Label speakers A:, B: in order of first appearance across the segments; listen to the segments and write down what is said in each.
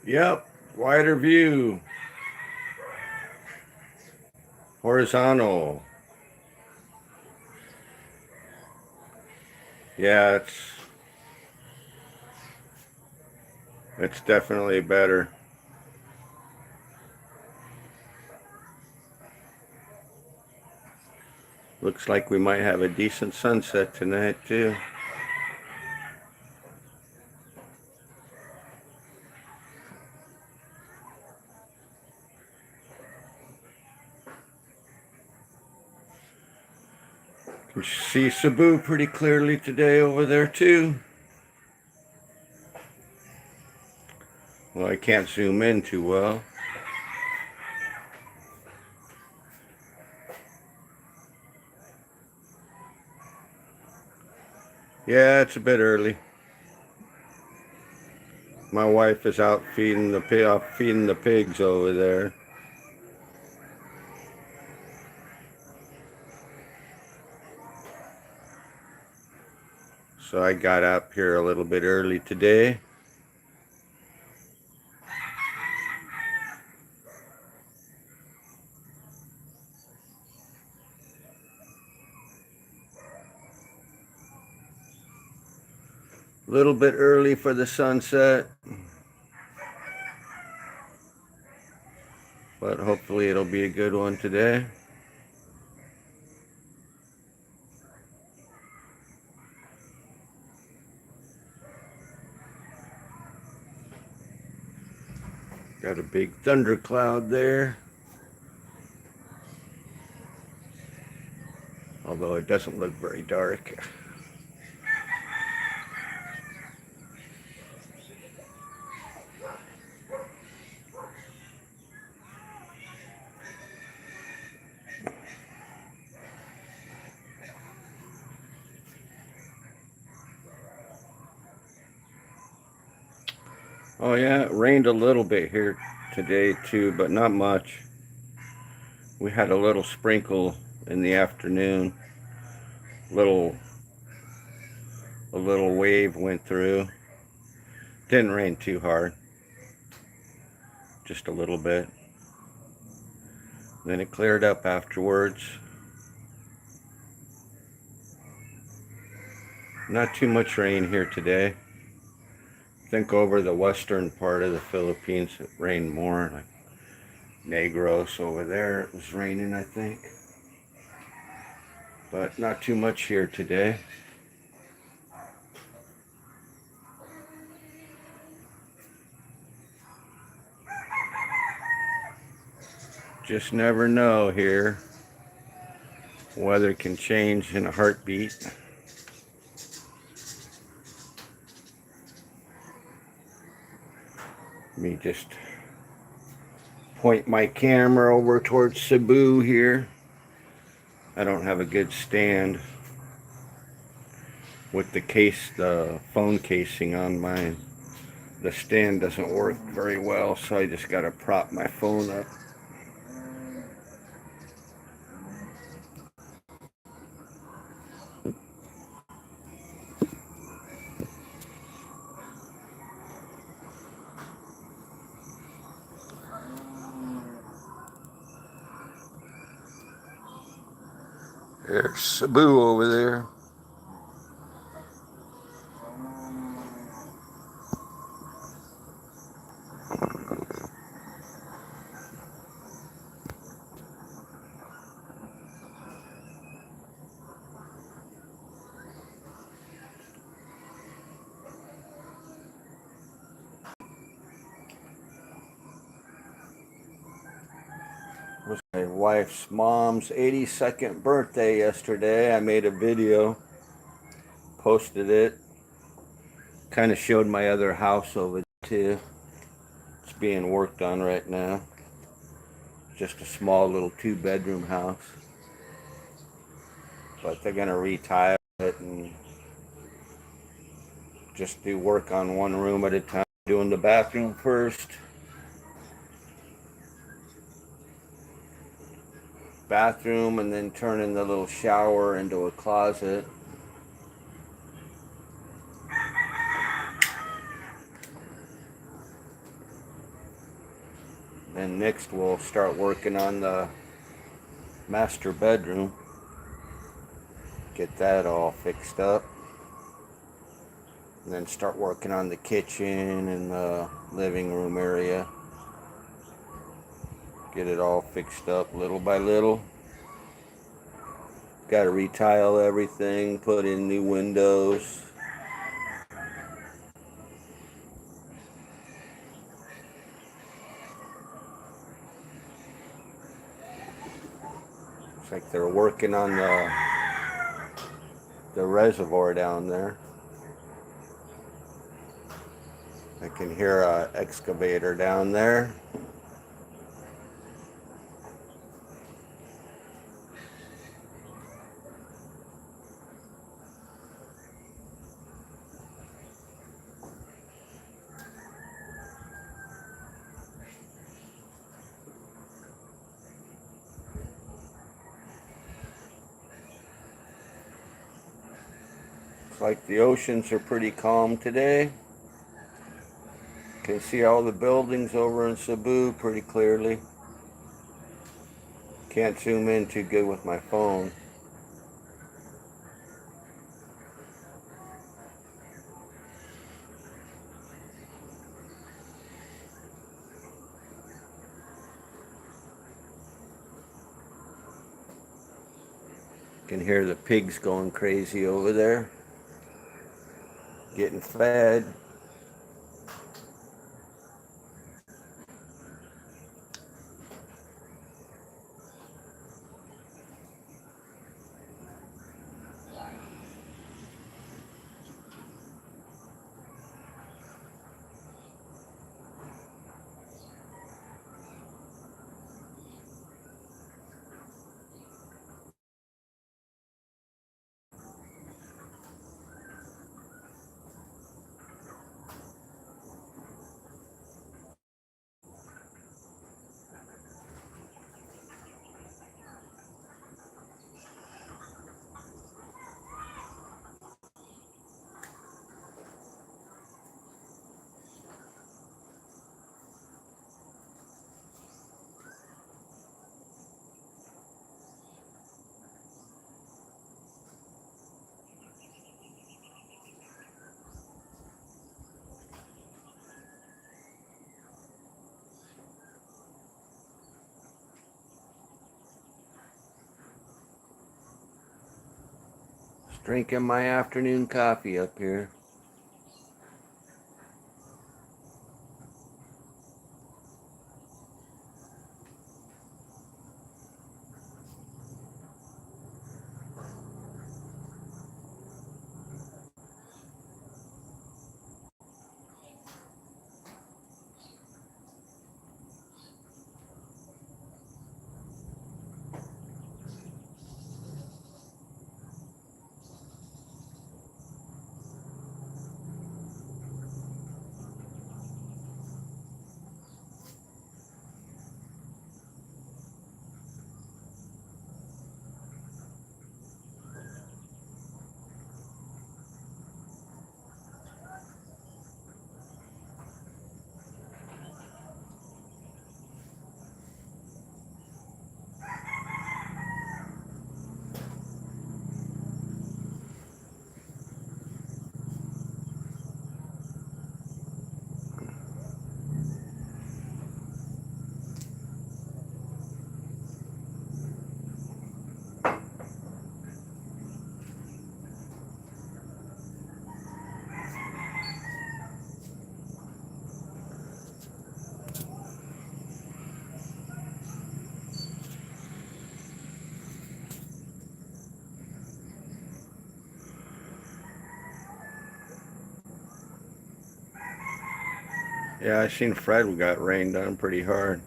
A: Yep, wider view. Horizontal. Yeah, it's definitely better. Looks like we might have a decent sunset tonight too. You see Cebu pretty clearly today over there too. Well, I can't zoom in too well. Yeah, it's a bit early. My wife is out feeding the pigs over there. So I got up here a little bit early today. A little bit early for the sunset. But hopefully it'll be a good one today. Got a big thundercloud there. Although it doesn't look very dark. Oh yeah, it rained a little bit here today too, but not much. We had a little sprinkle in the afternoon. A little wave went through. Didn't rain too hard. Just a little bit. Then it cleared up afterwards. Not too much rain here today. I think over the western part of the Philippines it rained more. Like Negros over there it was raining, I think. But not too much here today. Just never know here. Weather can change in a heartbeat. Let me just point my camera over towards Cebu here. I don't have a good stand with the phone casing on mine. The stand doesn't work very well, so I just gotta prop my phone up. There's Cebu over there. It was my wife's mom's 82nd birthday yesterday. I made a video, posted it. Kind of showed my other house over there too. It's being worked on right now. Just a small little 2-bedroom house. But they're gonna retile it and just do work on one room at a time. Doing the bathroom first. bathroom and then turning the little shower into a closet. And next we'll start working on the master bedroom. Get that all fixed up. And then start working on the kitchen and the living room area. Get it all fixed up little by little. Got to retile everything, put in new windows. Looks like they're working on the reservoir down there. I can hear an excavator down there. Looks like the oceans are pretty calm today. Can see all the buildings over in Cebu pretty clearly. Can't zoom in too good with my phone. Can hear the pigs going crazy over there, getting fed. Drinking my afternoon coffee up here. Yeah, I seen Fred got rained on pretty hard.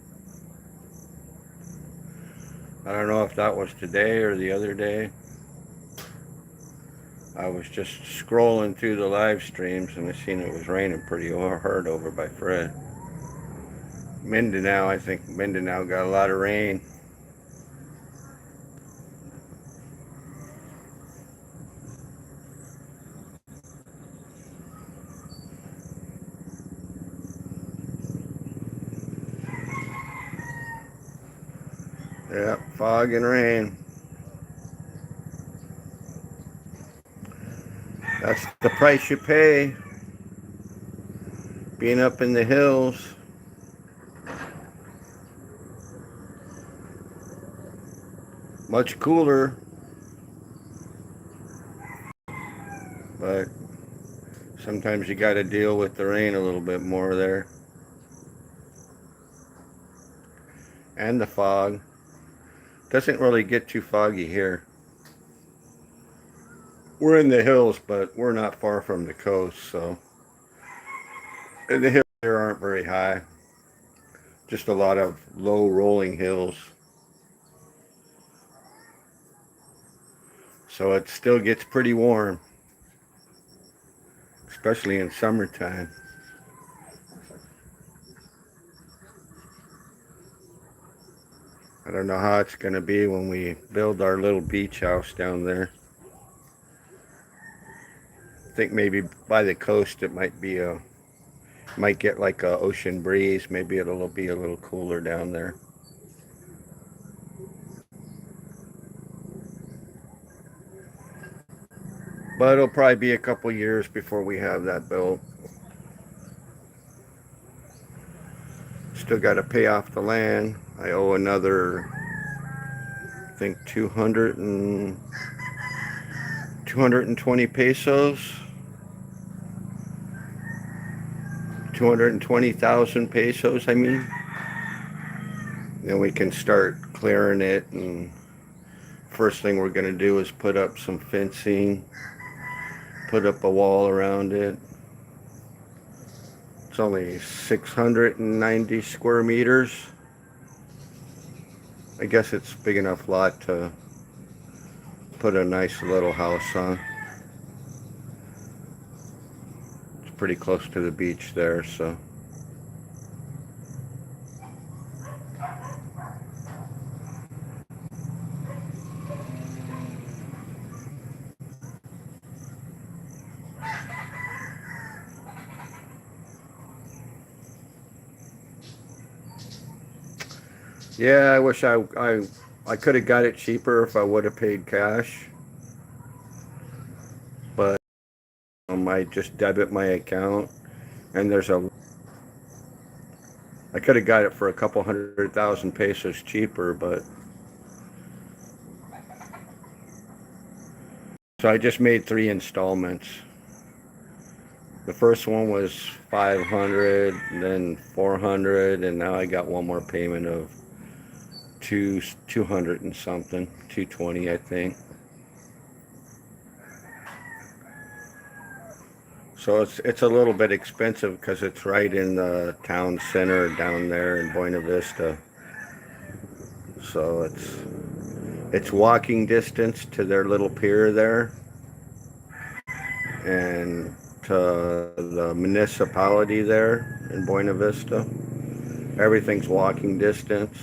A: I don't know if that was today or the other day. I was just scrolling through the live streams and I seen it was raining pretty hard over by Fred. Mindanao, I think Mindanao got a lot of rain. Yeah, fog and rain. That's the price you pay being up in the hills. Much cooler, but sometimes you got to deal with the rain a little bit more there. And the fog. Doesn't really get too foggy here. We're in the hills, but we're not far from the coast, so the hills here aren't very high. Just a lot of low rolling hills. So it still gets pretty warm, especially in summertime. I don't know how it's going to be when we build our little beach house down there. I think maybe by the coast it might get like a ocean breeze. Maybe it'll be a little cooler down there. But it'll probably be a couple years before we have that built. Still got to pay off the land. I owe another, I think 220 pesos. 220,000 pesos, I mean. Then we can start clearing it, and first thing we're going to do is put up some fencing, put up a wall around it. It's only 690 square meters. I guess it's a big enough lot to put a nice little house on. It's pretty close to the beach there, so. Yeah, I wish I could have got it cheaper if I would have paid cash. But I might just debit my account, and I could have got it for a couple 100,000 pesos cheaper, but so I just made 3 installments. The first one was 500, then 400, and now I got one more payment of 200 and something, 220 I think. So it's a little bit expensive because it's right in the town center down there in Buena Vista. So it's walking distance to their little pier there, and to the municipality there in Buena Vista. Everything's walking distance.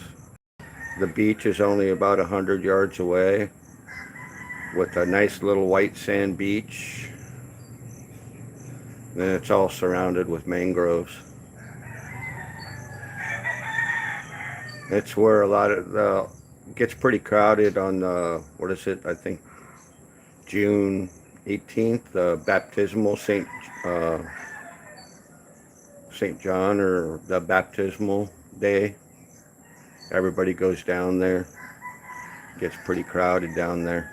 A: The beach is only about 100 yards away, with a nice little white sand beach. And it's all surrounded with mangroves. It's where a lot of the gets pretty crowded on the, what is it, I think June 18th, the baptismal St. John, or the baptismal day. Everybody goes down there. Gets pretty crowded down there.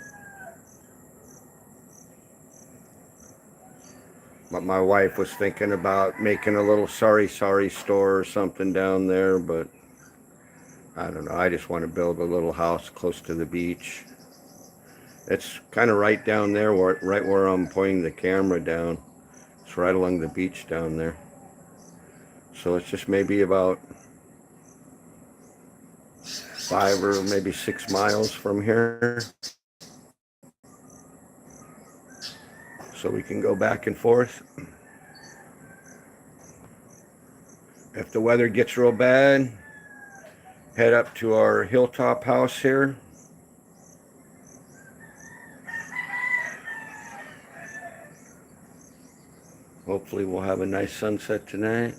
A: But my wife was thinking about making a little Sari store or something down there, but I don't know. I just want to build a little house close to the beach. It's kind of right down there, right where I'm pointing the camera down. It's right along the beach down there. So it's just maybe about 5 or maybe 6 miles from here. So we can go back and forth. If the weather gets real bad, head up to our hilltop house here. Hopefully we'll have a nice sunset tonight.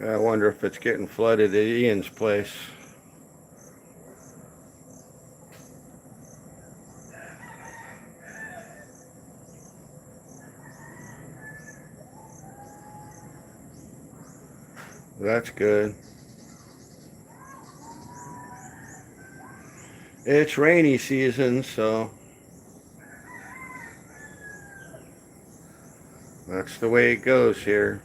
A: I wonder if it's getting flooded at Ian's place. That's good. It's rainy season, so that's the way it goes here.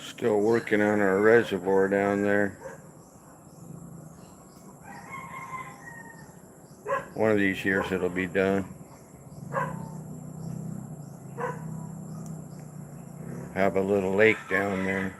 A: Still working on our reservoir down there. One of these years it'll be done. Have a little lake down there.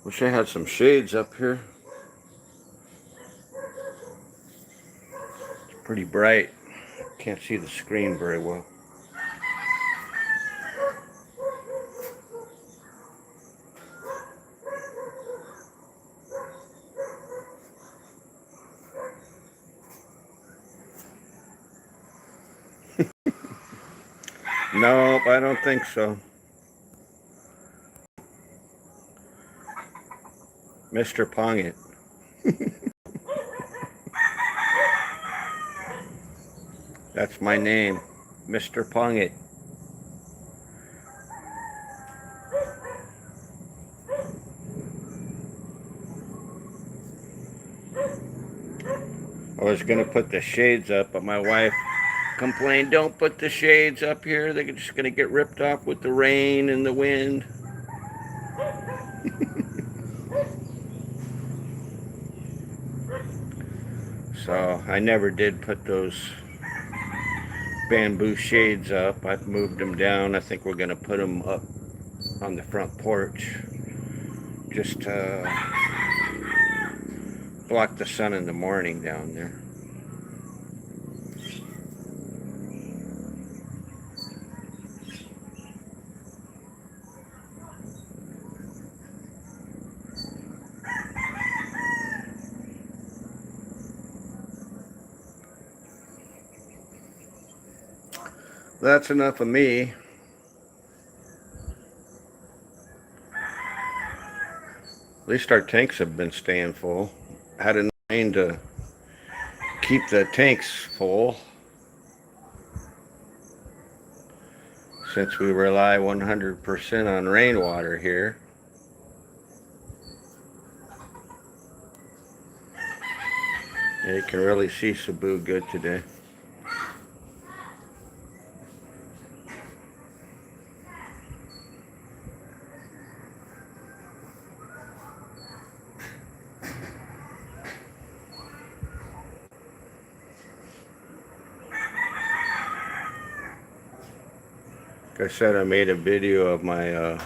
A: Wish I had some shades up here. It's pretty bright. Can't see the screen very well. Nope, I don't think so. Mr. Pongit. That's my name, Mr. Pongit. I was gonna put the shades up, but my wife complained, don't put the shades up here. They're just gonna get ripped off with the rain and the wind. So I never did put those bamboo shades up. I've moved them down. I think we're gonna put them up on the front porch just to block the sun in the morning down there. That's enough of me. At least our tanks have been staying full. I had enough rain to keep the tanks full, since we rely 100% on rainwater here. Yeah, you can really see Cebu good today. I said, I made a video of my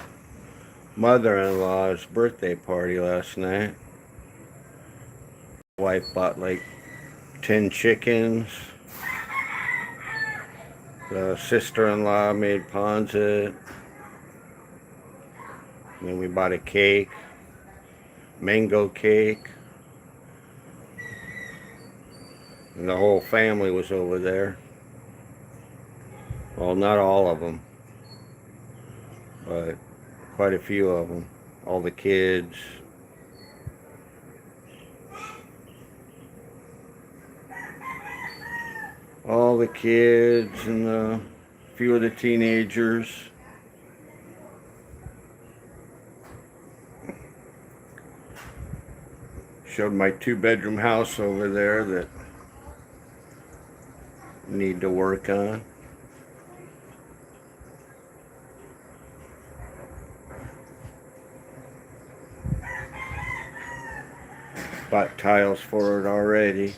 A: mother-in-law's birthday party last night. Wife bought like 10 chickens. The sister-in-law made Ponzit. And then we bought a cake, mango cake. And the whole family was over there. Well, not all of them, but quite a few of them. All the kids. All the kids and a few of the teenagers. Showed my 2-bedroom house over there that need to work on. Bought tiles for it already.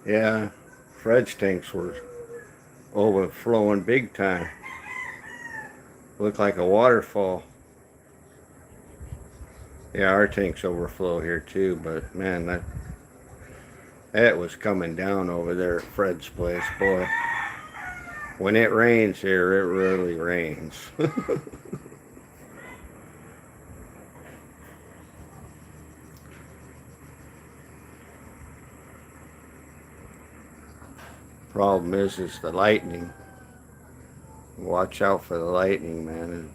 A: Yeah, Fred's tanks were overflowing big time. Looked like a waterfall. Yeah, our tanks overflow here too, but man, that was coming down over there at Fred's place, boy. When it rains here, it really rains. Problem is the lightning. Watch out for the lightning, man.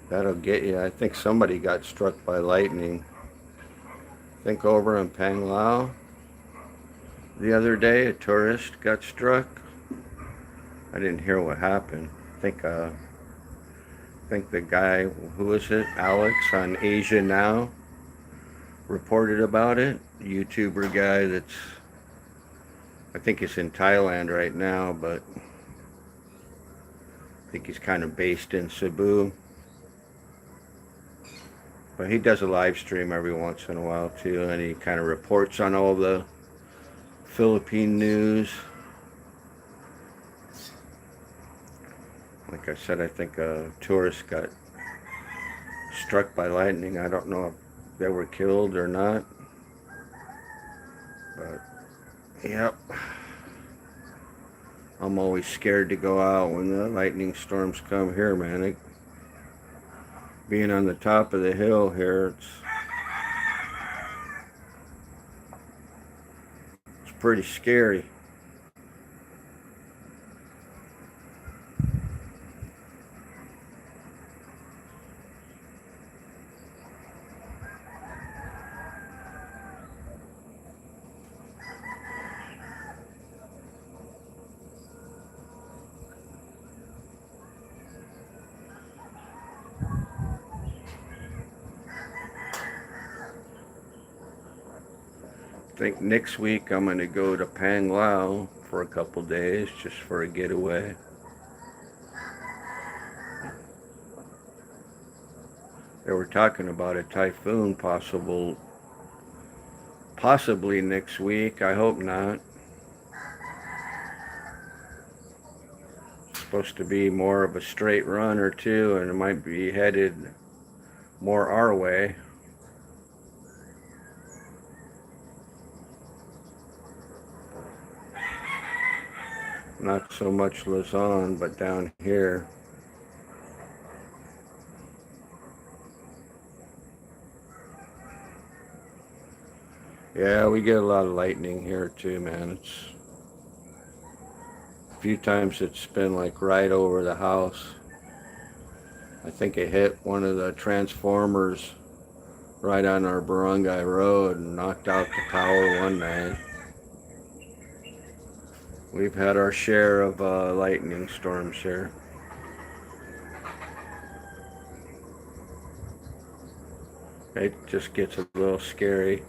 A: That'll get you. I think somebody got struck by lightning. I think over in Panglao the other day, a tourist got struck. I didn't hear what happened. I think the guy, who was it, Alex on Asia Now, reported about it. YouTuber guy that's, I think he's in Thailand right now, but I think he's kind of based in Cebu. But he does a live stream every once in a while too, and he kind of reports on all the Philippine news. Like I said, I think a tourist got struck by lightning. I don't know if they were killed or not. But, yep. I'm always scared to go out when the lightning storms come here, man. Being on the top of the hill here, it's pretty scary. I think next week I'm going to go to Panglao for a couple days just for a getaway. They were talking about a typhoon possibly next week. I hope not. It's supposed to be more of a straight run or two, and it might be headed more our way. Not so much Luzon, but down here. Yeah, we get a lot of lightning here too, man. A few times it's been like right over the house. I think it hit one of the transformers right on our Barangay Road and knocked out the power one night. We've had our share of lightning storms here. It just gets a little scary.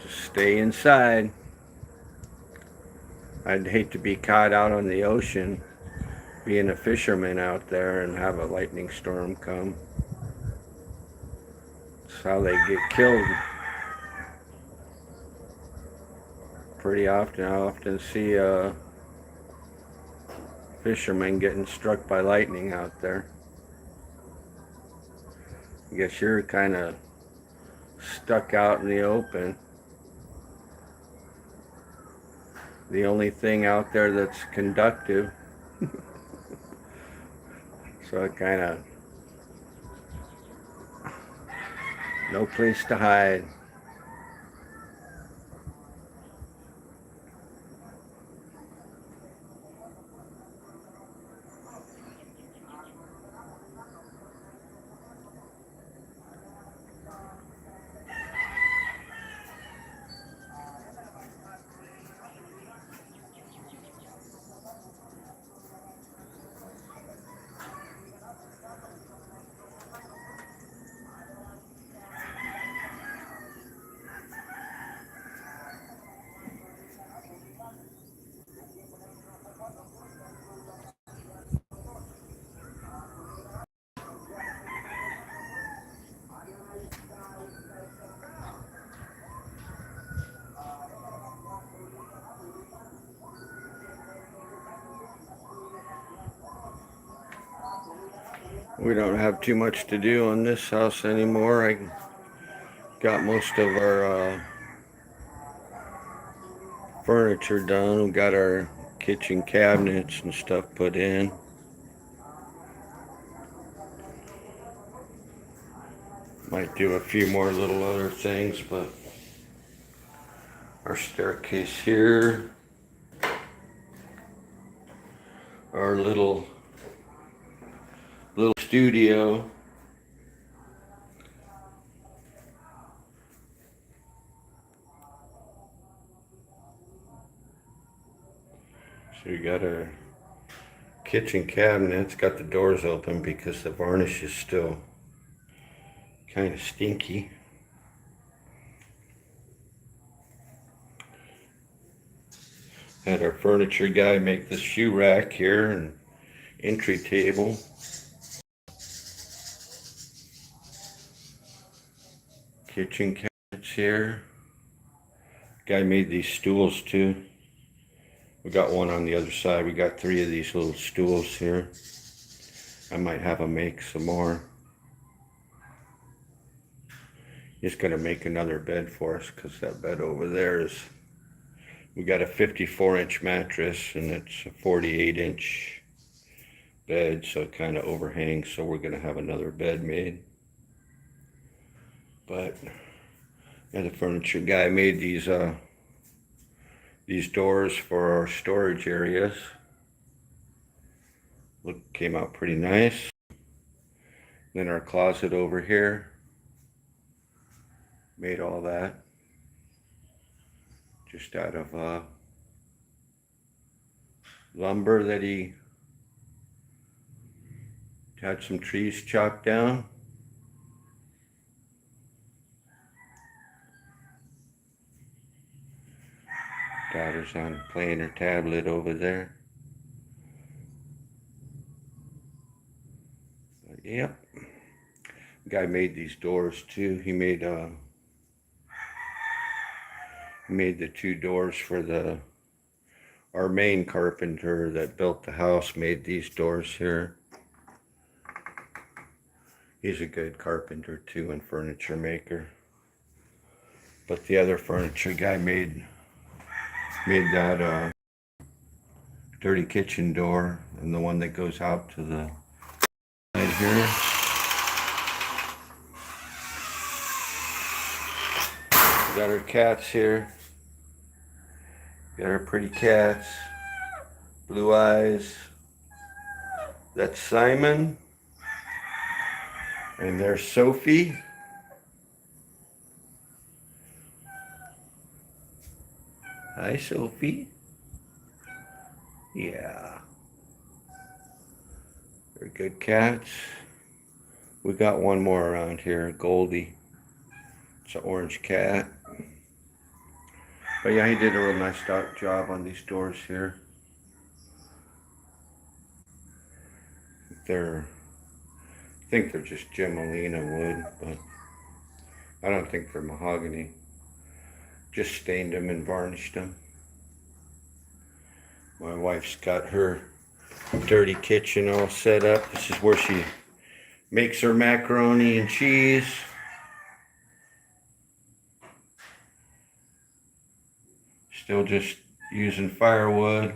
A: Just stay inside. I'd hate to be caught out on the ocean being a fisherman out there and have a lightning storm come. That's how they get killed. Pretty often, I often see fishermen getting struck by lightning out there. I guess you're kind of stuck out in the open. The only thing out there that's conductive. So it kind of, no place to hide. We don't have too much to do on this house anymore. I got most of our furniture done. We got our kitchen cabinets and stuff put in. Might do a few more little other things, but our staircase here, our little studio. So we got our kitchen cabinet. It's got the doors open because the varnish is still kind of stinky. Had our furniture guy make this shoe rack here and entry table. Kitchen cabinets here. Guy made these stools too. We got one on the other side. We got 3 of these little stools here. I might have him make some more. He's gonna make another bed for us because that bed over there is, we got a 54-inch mattress and it's a 48-inch bed, so it kind of overhangs, so we're gonna have another bed made. But yeah, the furniture guy made these doors for our storage areas. Look, came out pretty nice. Then our closet over here, made all that just out of lumber that he had some trees chopped down. Daughter's on playing her tablet over there. But, yep. Guy made these doors too. He made the 2 doors for our main carpenter that built the house made these doors here. He's a good carpenter too and furniture maker. But the other furniture guy made that dirty kitchen door and the one that goes out to the side here. We got our cats here. Got our pretty cats. Blue eyes. That's Simon. And there's Sophie. Hi, Sophie. Yeah. They're good cats. We got one more around here, Goldie. It's an orange cat. But yeah, he did a real nice job on these doors here. I think they're just Gemolina wood, but I don't think they're mahogany. Just stained them and varnished them. My wife's got her dirty kitchen all set up. This is where she makes her macaroni and cheese. Still just using firewood.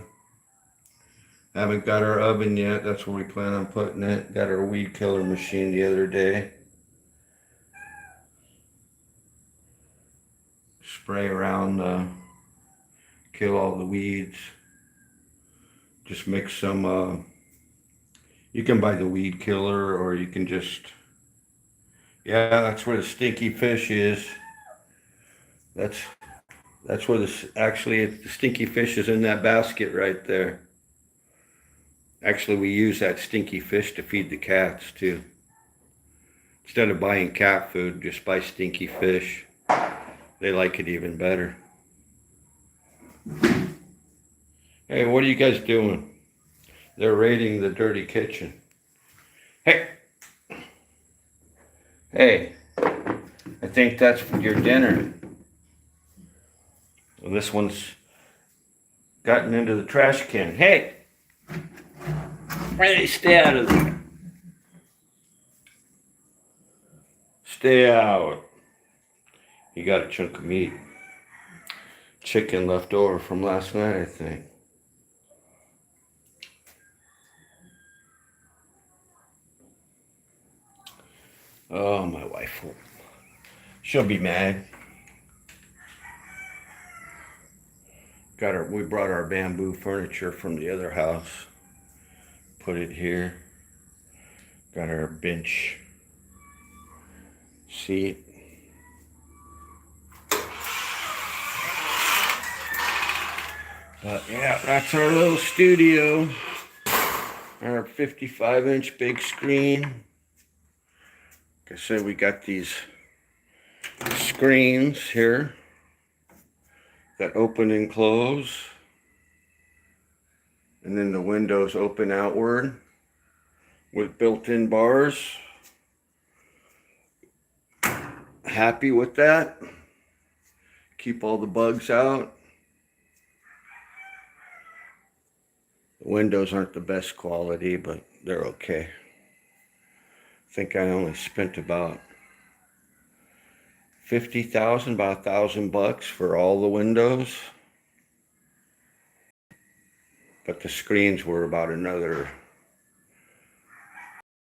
A: Haven't got our oven yet. That's where we plan on putting it. Got our weed killer machine the other day. Spray around, kill all the weeds. Just mix some, you can buy the weed killer, or you can just, yeah, that's where the stinky fish is. That's where the stinky fish is, in that basket right there. Actually, we use that stinky fish to feed the cats too. Instead of buying cat food, just buy stinky fish. They like it even better. Hey, what are you guys doing? They're raiding the dirty kitchen. Hey! Hey! I think that's your dinner. Well, this one's gotten into the trash can. Hey! Hey, stay out of there. Stay out. You got a chunk of meat. Chicken left over from last night, I think. Oh, my wife. She'll be mad. We brought our bamboo furniture from the other house. Put it here. Got our bench seat. But yeah, that's our little studio. Our 55-inch big screen. Like I said, we got these screens here that open and close. And then the windows open outward with built-in bars. Happy with that. Keep all the bugs out. The windows aren't the best quality, but they're okay. I think I only spent about $50,000, about $1,000 for all the windows. But the screens were about another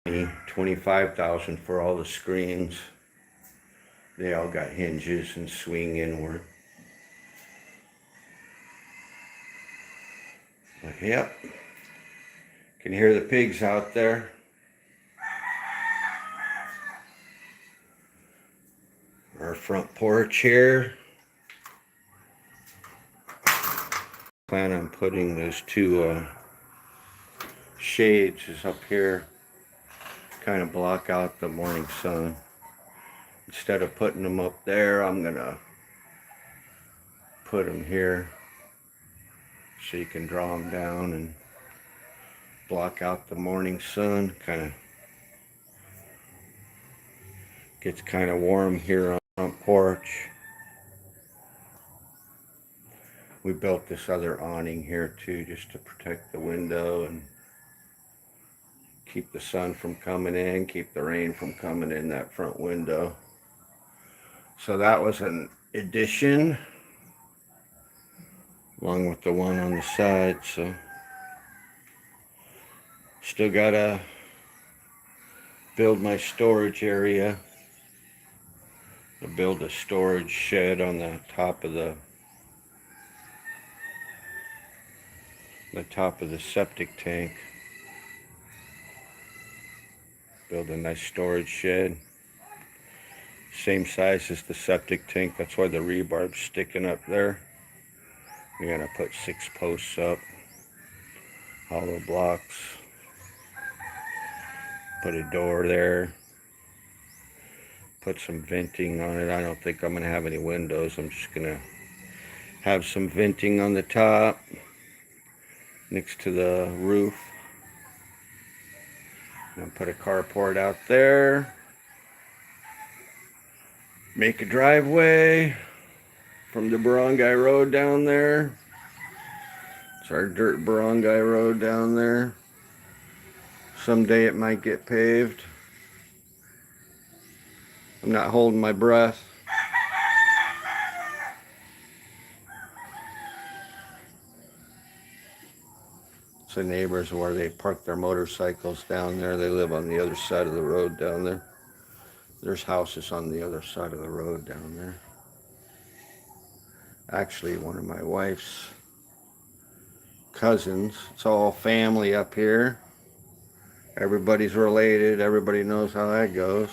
A: $25,000 for all the screens. They all got hinges and swing inward. But yep, can hear the pigs out there. Our front porch here. Plan on putting those two shades is up here, kind of block out the morning sun. Instead of putting them up there, I'm gonna put them here so you can draw them down and block out the morning sun. Kind of gets kind of warm here on the front porch. We built this other awning here too, just to protect the window and keep the sun from coming in, keep the rain from coming in that front window. So that was an addition, along with the one on the side. So still gotta build my storage area. I'll build a storage shed on the top of the septic tank. Build a nice storage shed. Same size as the septic tank. That's why the rebarb's sticking up there. We're gonna put 6 posts up, hollow blocks. Put a door there. Put some venting on it. I don't think I'm gonna have any windows. I'm just gonna Have some venting on the top next to the roof. And put a carport out there. Make a driveway from the barangay road down there. It's our dirt barangay road down there. Someday it might get paved. I'm not holding my breath. It's the neighbors where they park their motorcycles down there. They live on the other side of the road down there. There's houses on the other side of the road down there. Actually, one of my wife's cousins. It's all family up here. Everybody's related. Everybody knows how that goes.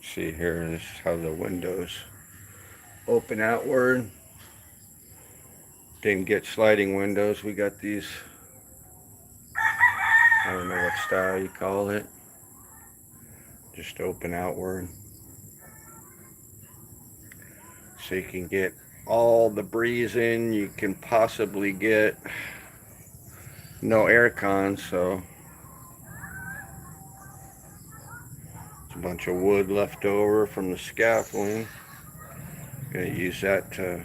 A: See here, this is how the windows open outward. Didn't get sliding windows. We got these, I don't know what style you call it. Just open outward. So you can get all the breeze in you can possibly get. No air con, so it's a bunch of wood left over from the scaffolding. Gonna use that to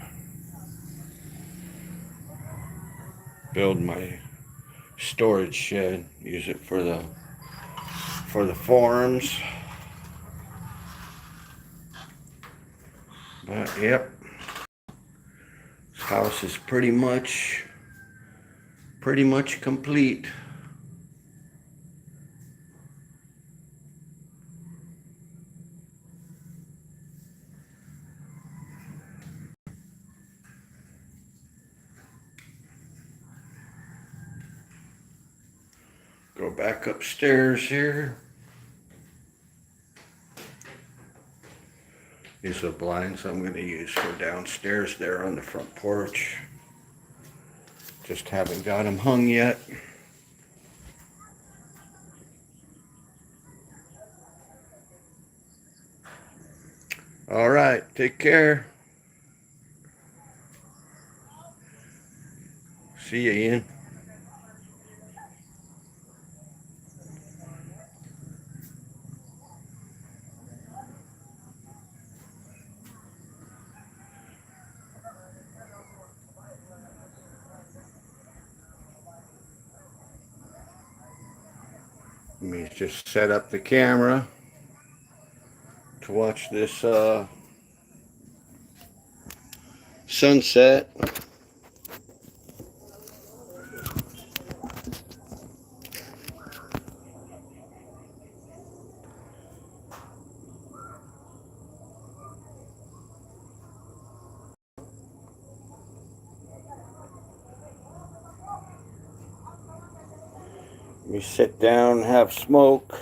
A: build my storage shed. Use it for the forums. But yep, this house is pretty much complete. Go back upstairs here. These are the blinds I'm going to use for downstairs there on the front porch. Just haven't got them hung yet. All right, take care. See you, Ian. Let me just set up the camera to watch this sunset. Let me sit down and have smoke.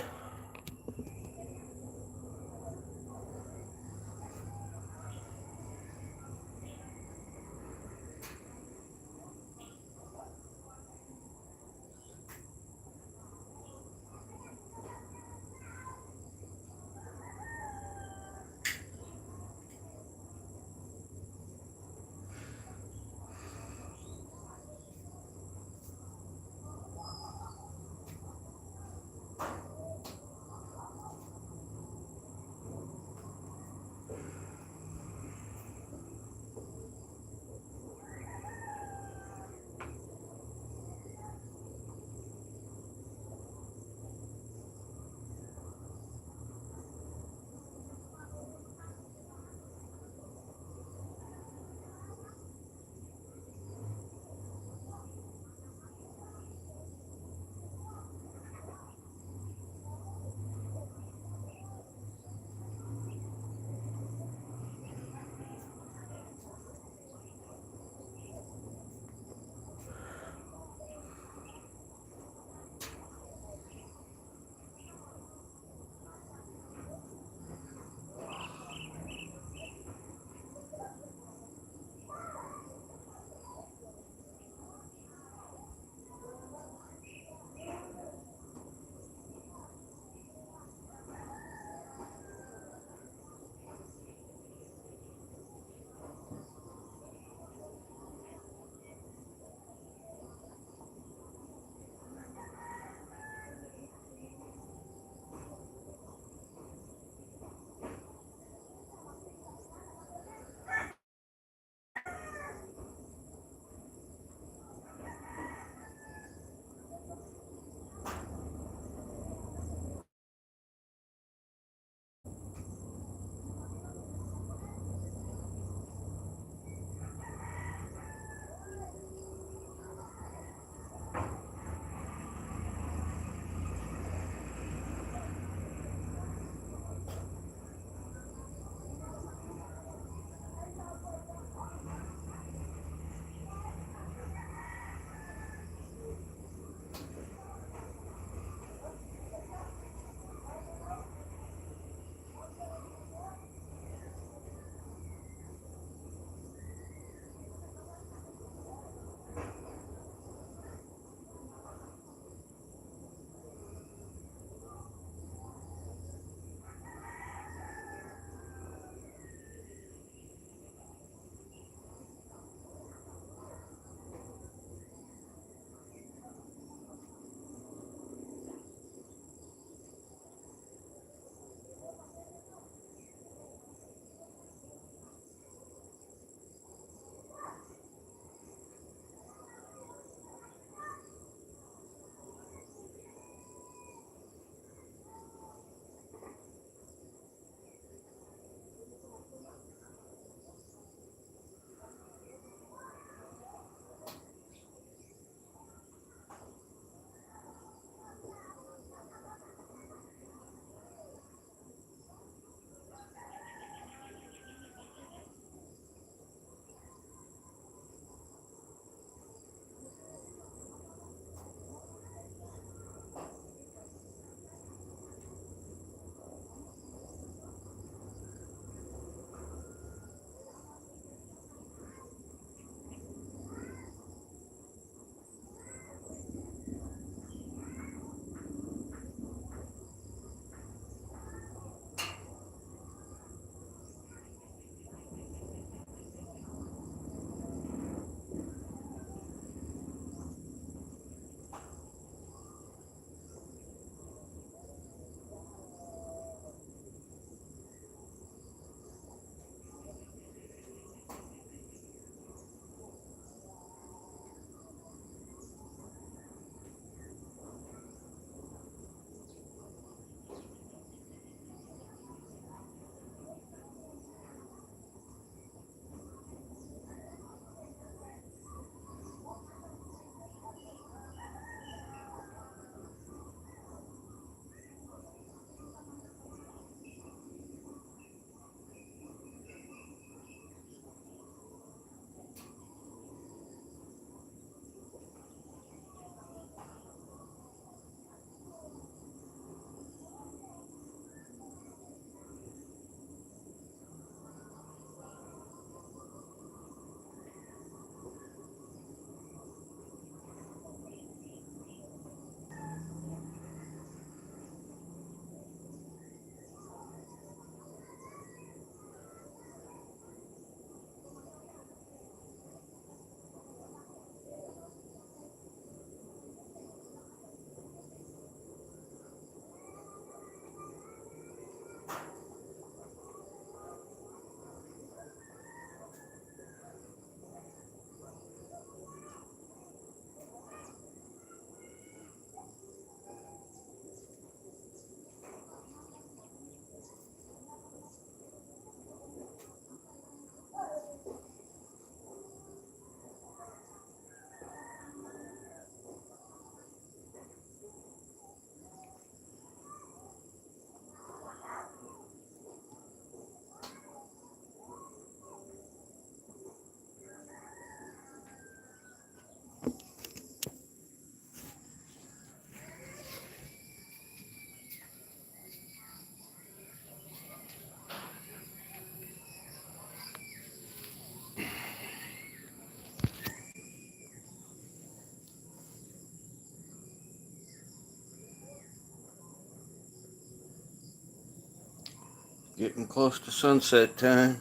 A: Getting close to sunset time.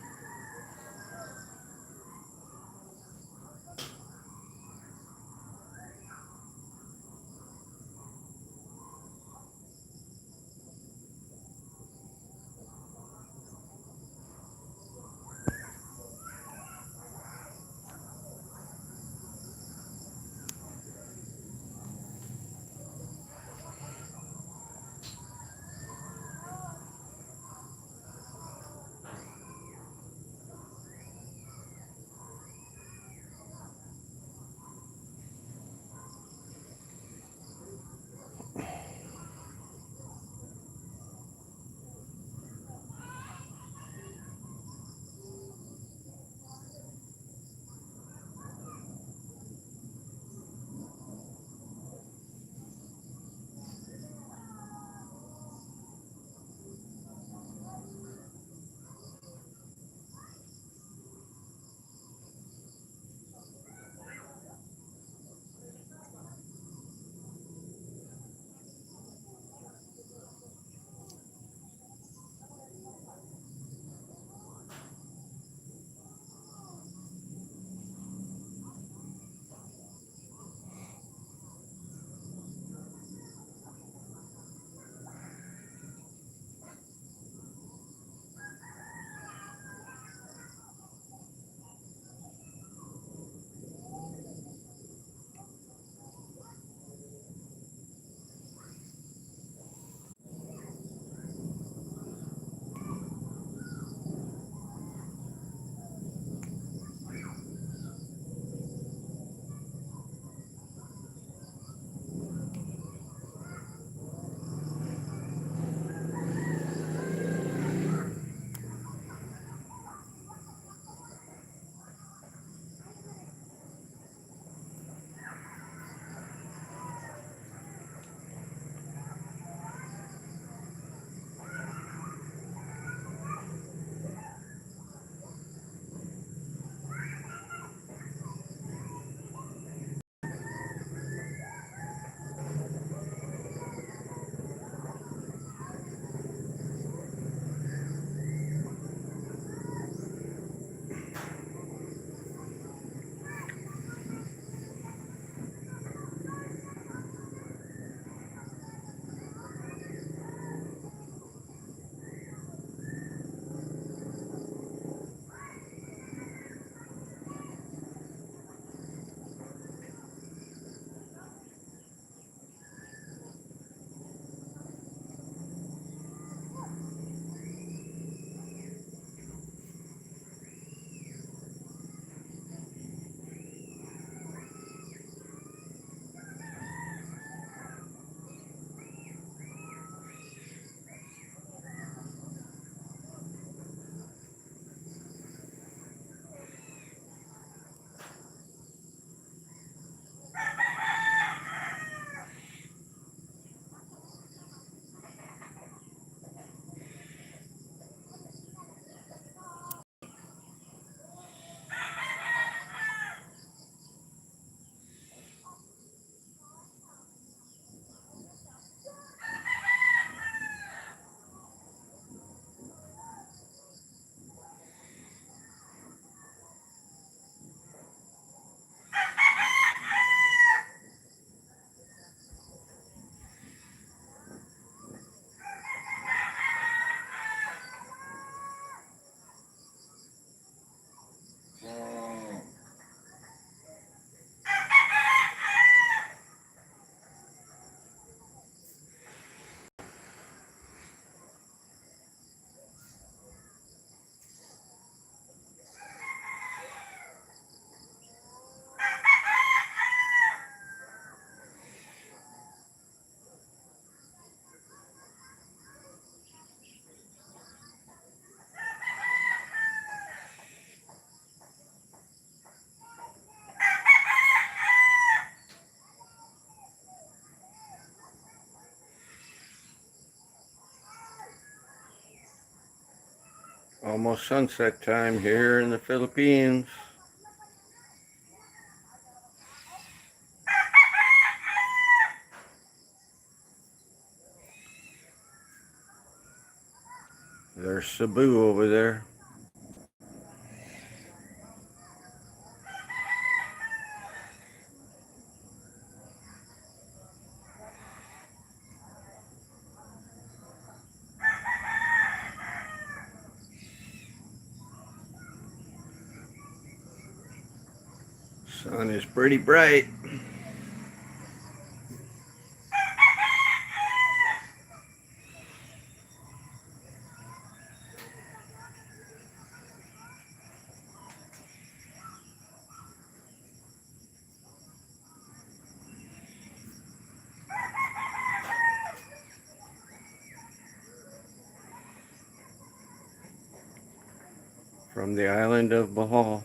A: Almost sunset time here in the Philippines. There's There's Cebu over there. Sun is pretty bright. From the island of Bohol.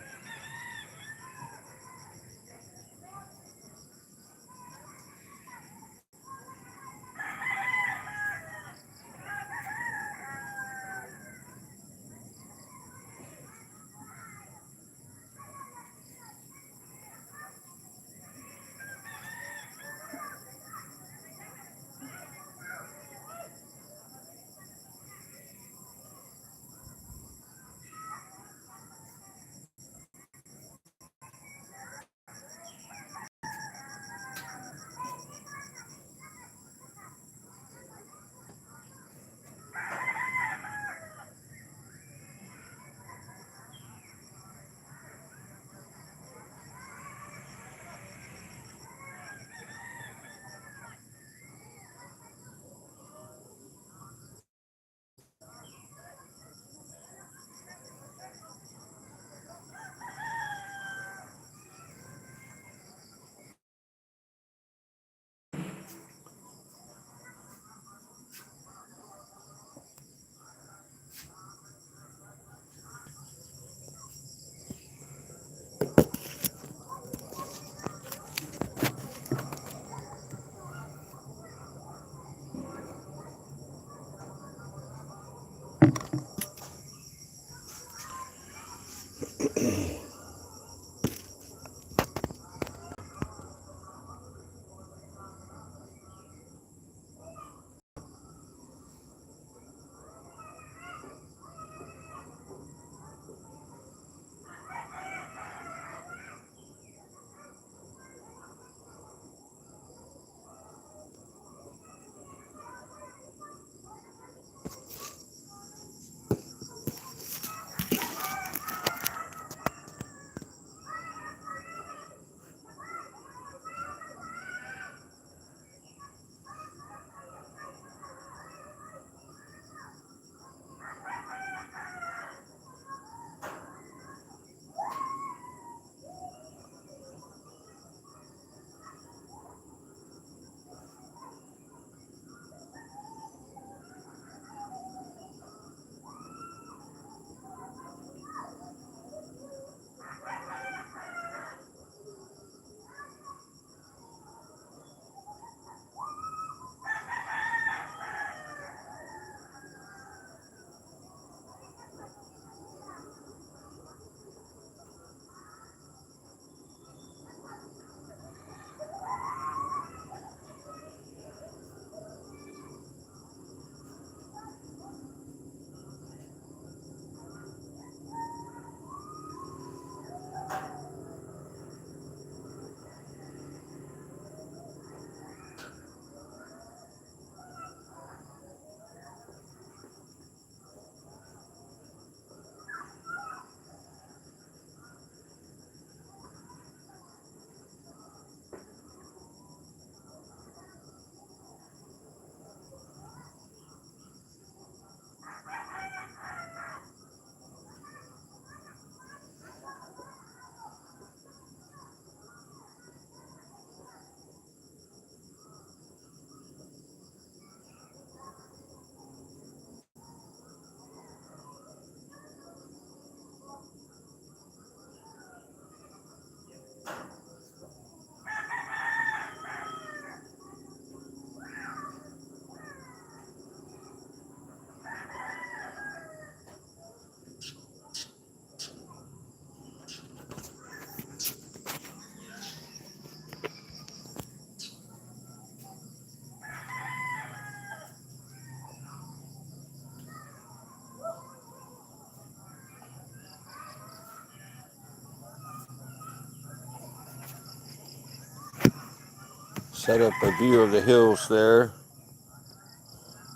A: Set up a view of the hills there.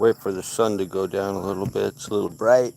A: Wait for the sun to go down a little bit. It's a little bright.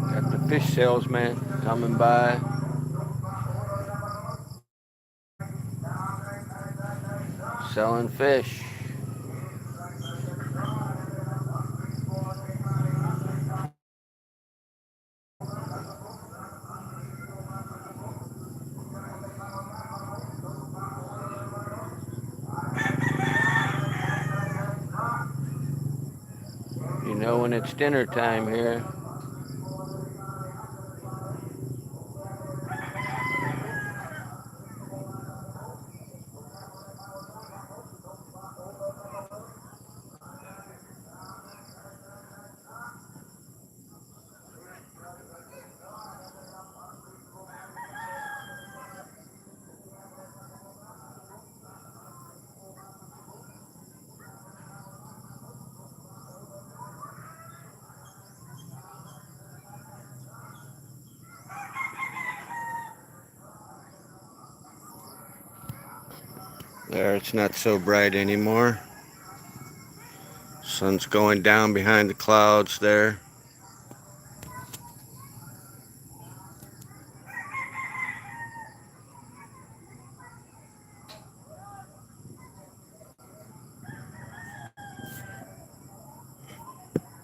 A: Got the fish salesman coming by. Selling fish. You know when it's dinner time here. There, it's not so bright anymore. Sun's going down behind the clouds there.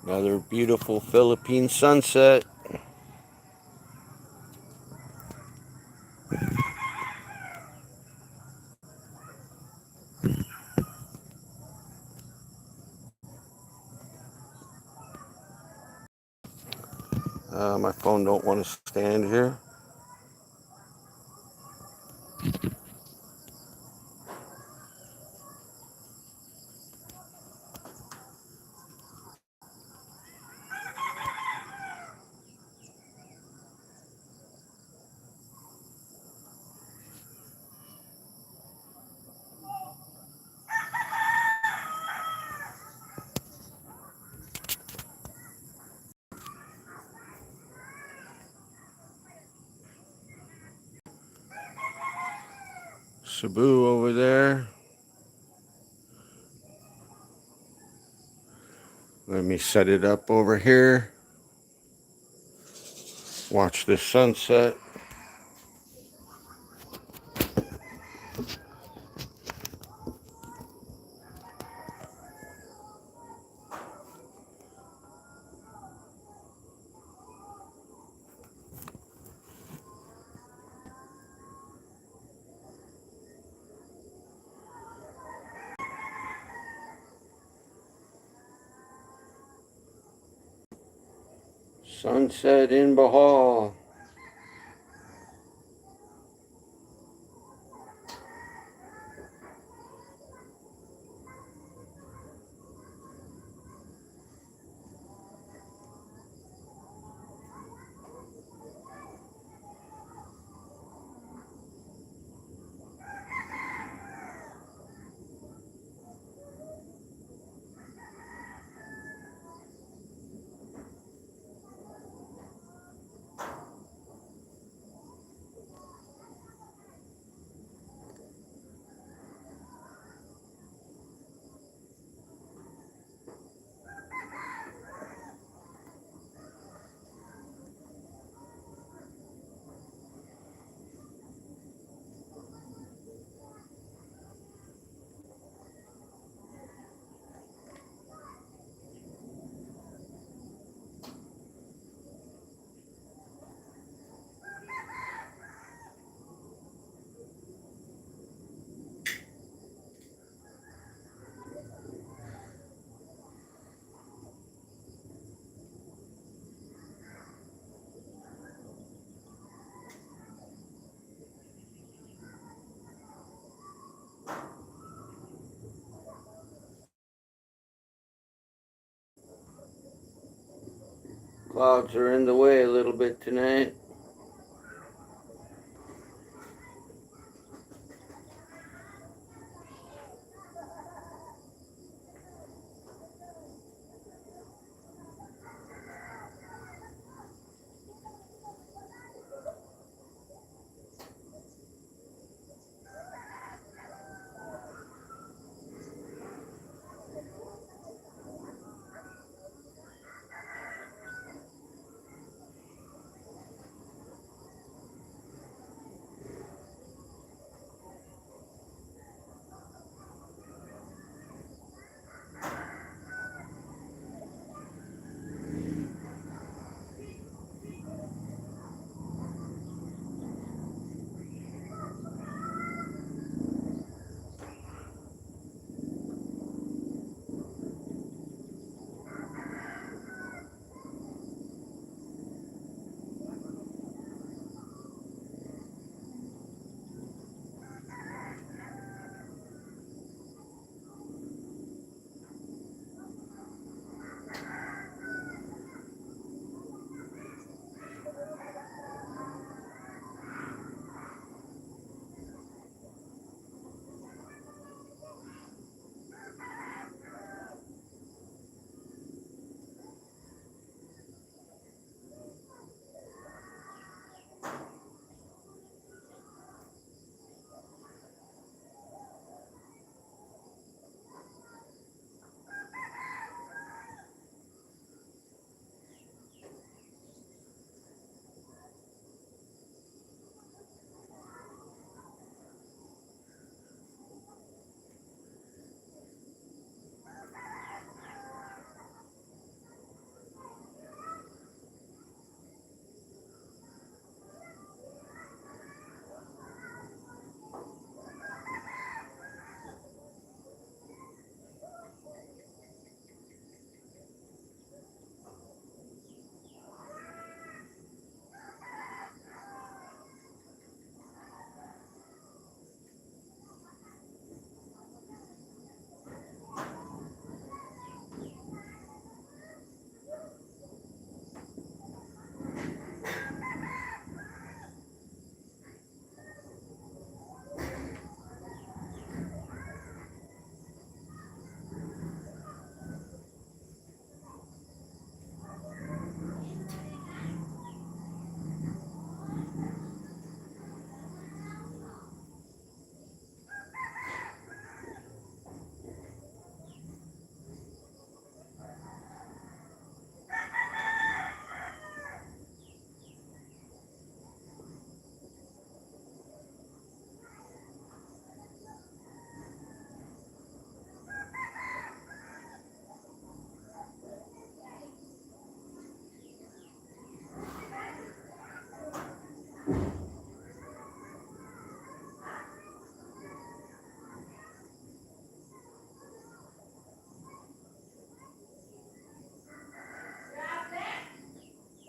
A: Another beautiful Philippine sunset. My phone don't want to stand here. Cebu over there. Let me set it up over here. Watch the sunset. Sunset in Bohol. Clouds are in the way a little bit tonight.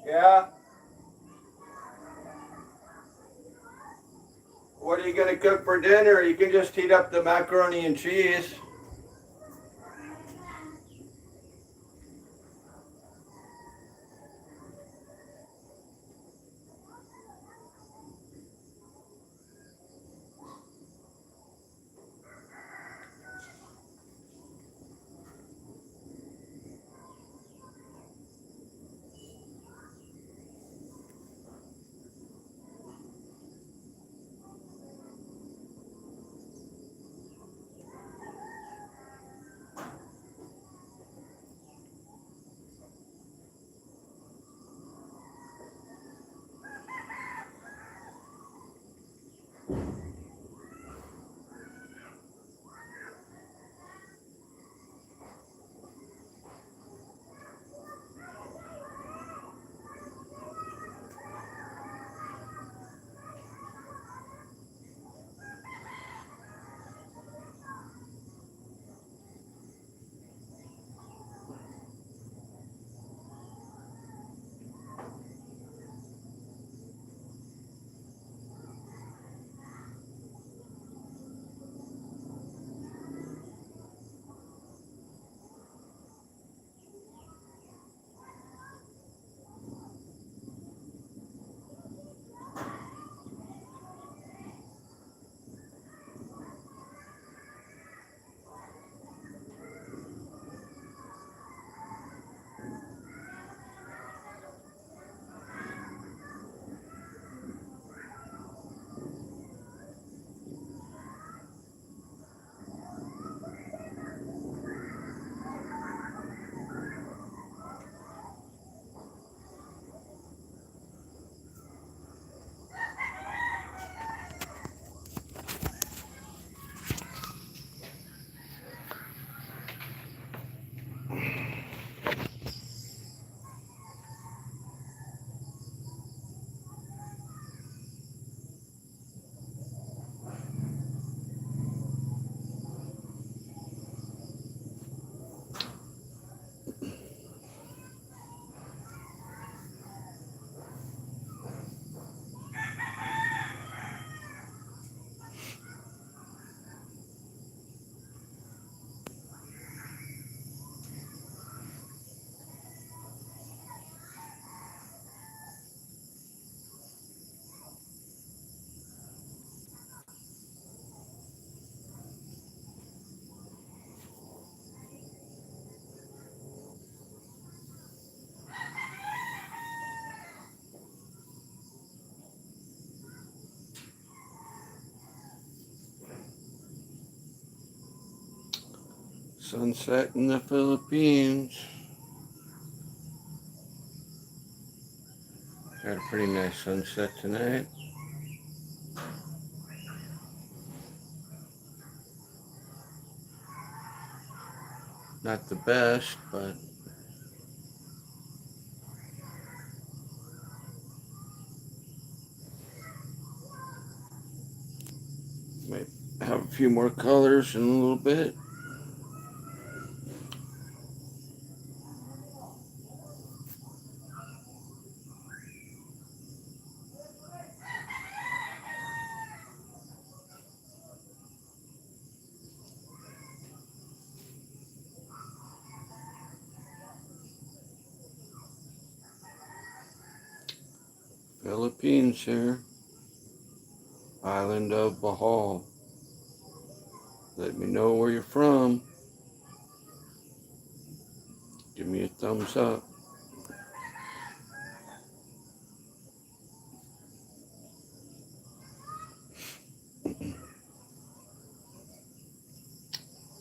A: Yeah? What are you going to cook for dinner? You can just heat up the macaroni and cheese. Sunset in the Philippines. Got a pretty nice sunset tonight. Not the best, but might have a few more colors in a little bit. Philippines here. Island of Bohol. Let me know where you're from. Give me a thumbs up.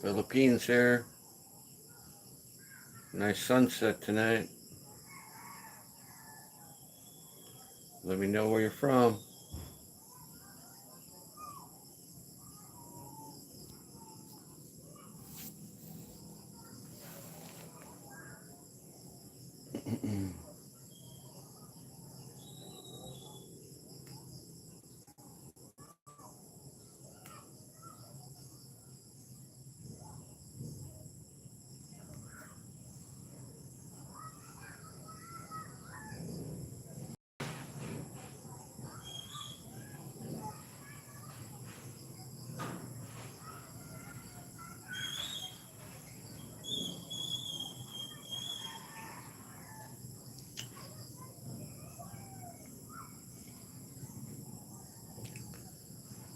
A: Philippines here. Nice sunset tonight. Let me know where you're from.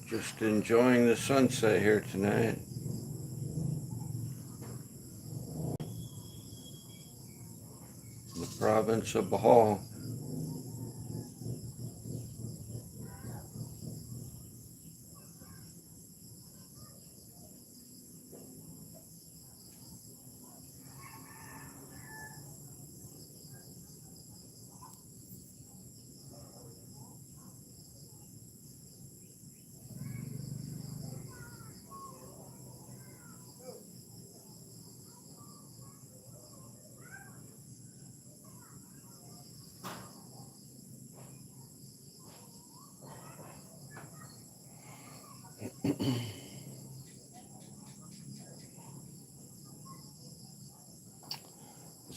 A: Just enjoying the sunset here tonight. In the province of Bohol.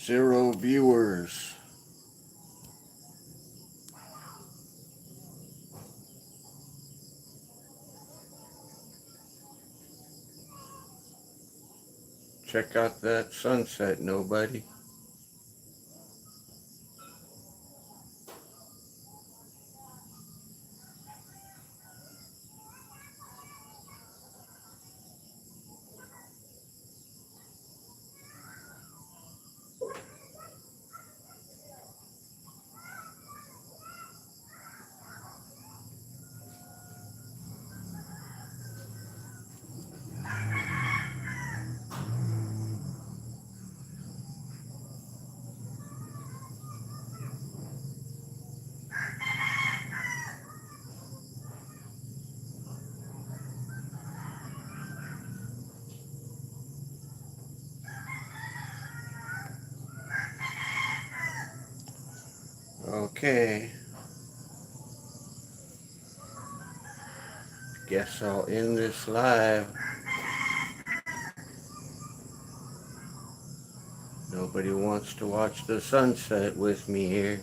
A: Zero viewers. Check out that sunset, nobody. Okay. Guess I'll end this live. Nobody wants to watch the sunset with me here.